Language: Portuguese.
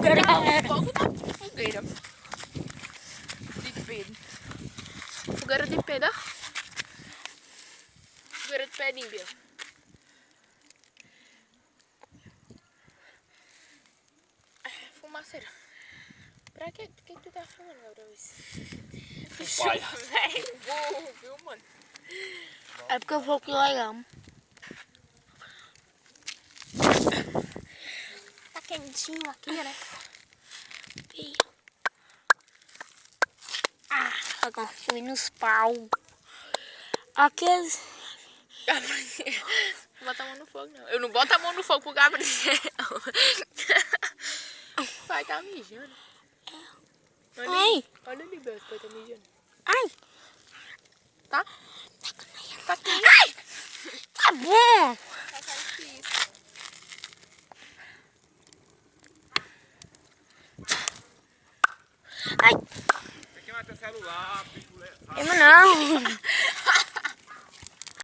fogueira. Fogo na fogueira. De Pedro. Fogueira de Pedro, ó. Fogueira de Pedrinho, Bia. Fumaceira. Pra que tu tá filmando, Gabriel? O pai. Velho, burro, viu, mano? É porque eu vou que legal. Tá quentinho aqui, né? Ah, agora fui nos pau. Aqueles... Não bota a mão no fogo, não. Eu não boto a mão no fogo pro Gabriel. Pai tá mijando. Ai. Olha ali, Bel, pai tá mijando. Ai. Tá? Tá aqui. Ai. Tá bom. Tá difícil. Ai. Você quer matar celular, picolé. Eu não.